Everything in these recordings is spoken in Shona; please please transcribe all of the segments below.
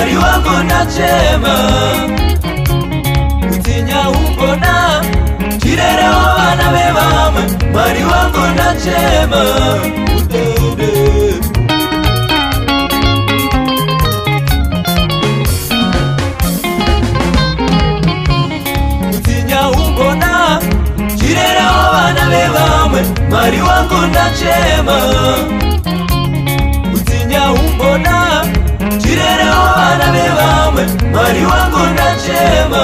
mwari wangu ndachema. Utinya umbona chirerewo vana vevamwe, mwari wangu ndachema. Utinya umbona chirerewo vana vevamwe, mwari wangu ndachema. Utinya umbona chirerewo vana vevamwe, mwari wangu ndachema.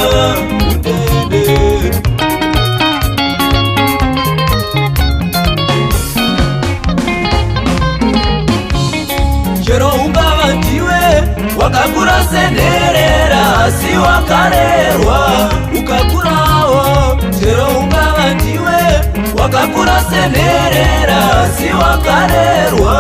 Chero ungava ndiwe wakakura senherera asi wakarerwa ukakurawo. Chero ungava ndiwe wakakura senherera asi wakarerwa.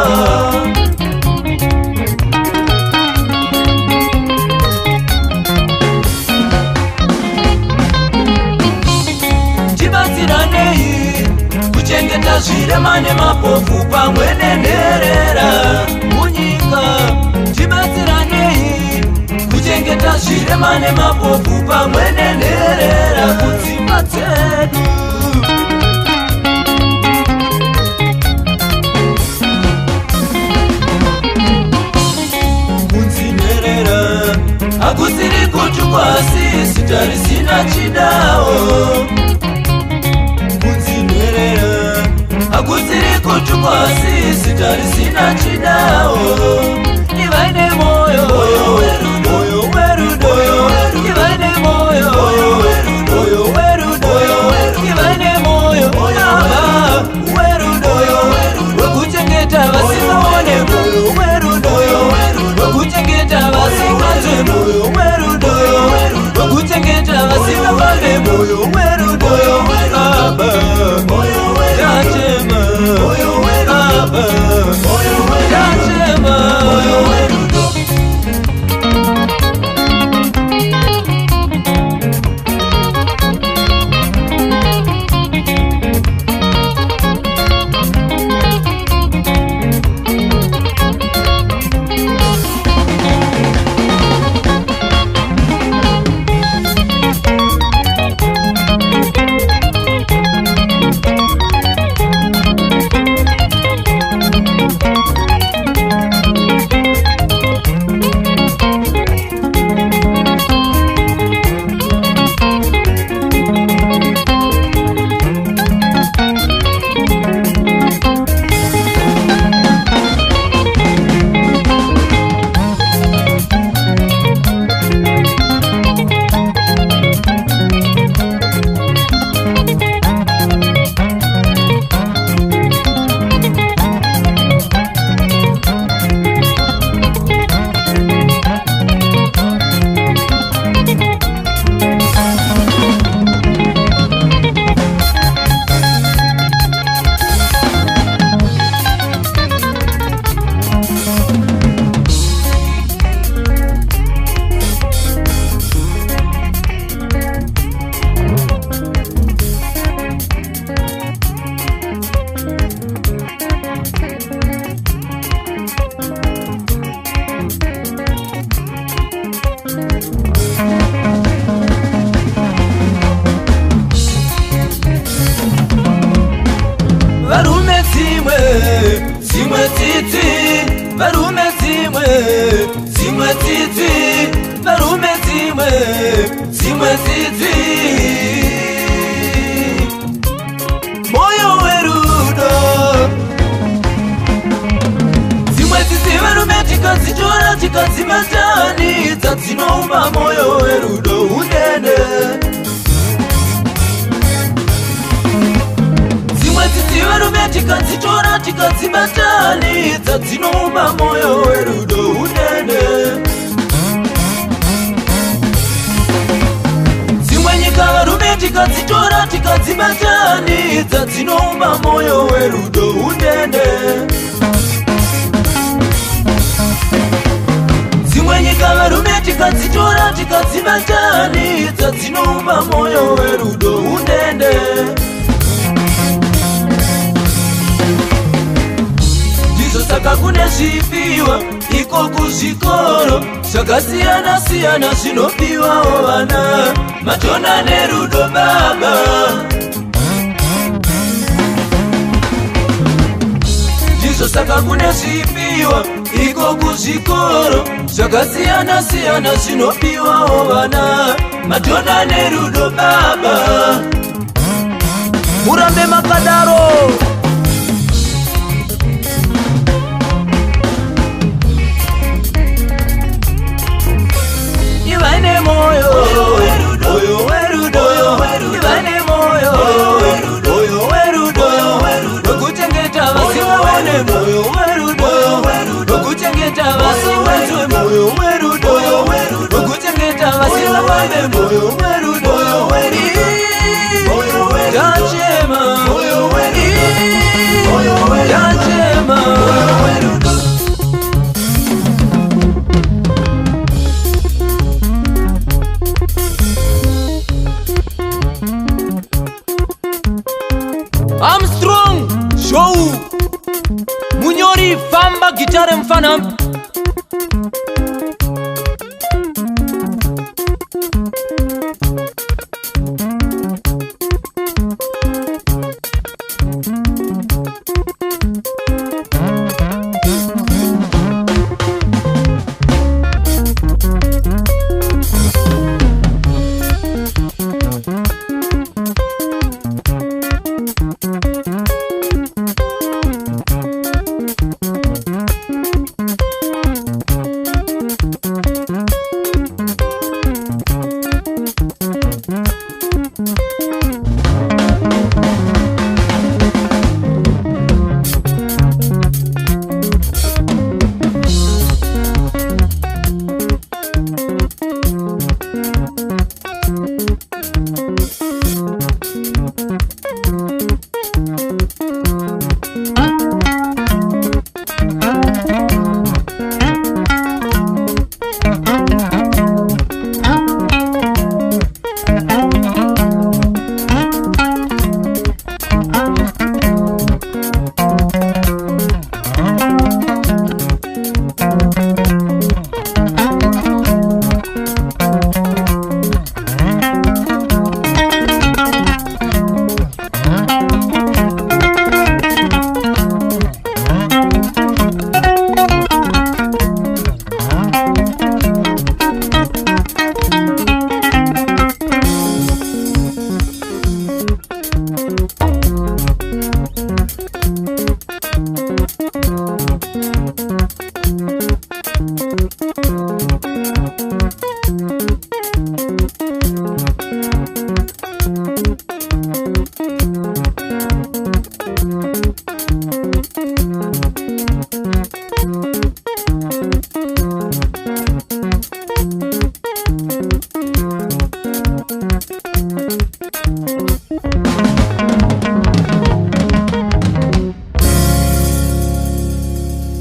Tibatsiranei kuchengeta zvirema nemapofu pamwe nenherera munyika. Tibatsiranei kuchengeta zvirema nemapofu pamwe nenherera kudzimba dzedu. Kunzi nherera hakusiri kutukwa asi zita risina chidawo. Hakusiri kutukwa asi zita risina chidawo. Ivaine moyo, moyo werudo, moyo werudo, moyo werudo. Ivaine moyo, moyo werudo, moyo werudo, moyo werudo. Ivaine moyo, moyo werudo, moyo werudo. Wakuchengeta vasingaone, moyo werudo, moyo werudo. Wakuchengeta vasinganzwe, moyo werudo, moyo werudo. Wakuchengeta vasingafambe, moyo werudo, moyo werudo. Moyo werudo, moyo werudo, moyo werudo, moyo werudo. Varume dzimwe, dzimwe tsitsi, varume dzimwe, dzimwe tsitsi, varume dzimwe, dzimwe tsitsi. Moyo werudo, dzimwe tsitsi varume tikadzitora tikadzimatanidza dzinoumba moyo werudo unene. Varume tikadzitora tikadzimatanidza dzinoumba moyo werudo unene. Dzimwe nyika varume tikadzitora tikadzimatanidza dzinoumba moyo werudo unene. Dzimwe nyika varume tikadzitora tikadzimatanidza dzinoumba moyo werudo unene. Saka kune kuneshipiwa iko kuzikoro sakasiyana siyana zinopiwawo vana matona nerudo baba ndizo saka kuneshipiwa iko kuzikoro sakasiyana siyana zinopiwawo vana matona nerudo baba murambe makadaro ivane moyo moyo werudo ivane moyo moyo werudo wekuchengeta vasiwene moyo werudo wekuchengeta vasiwezwe moyo werudo wekuchengeta vasiwene moyo werudo tachema tachema Armstrong Show Munyori Famba Gitare Mfana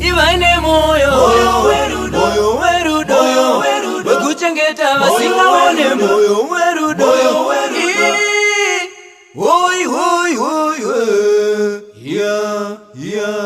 ivane moyo moyo werudo wekuchengeta vasingawone moyo werudo oi oi oi yeah yeah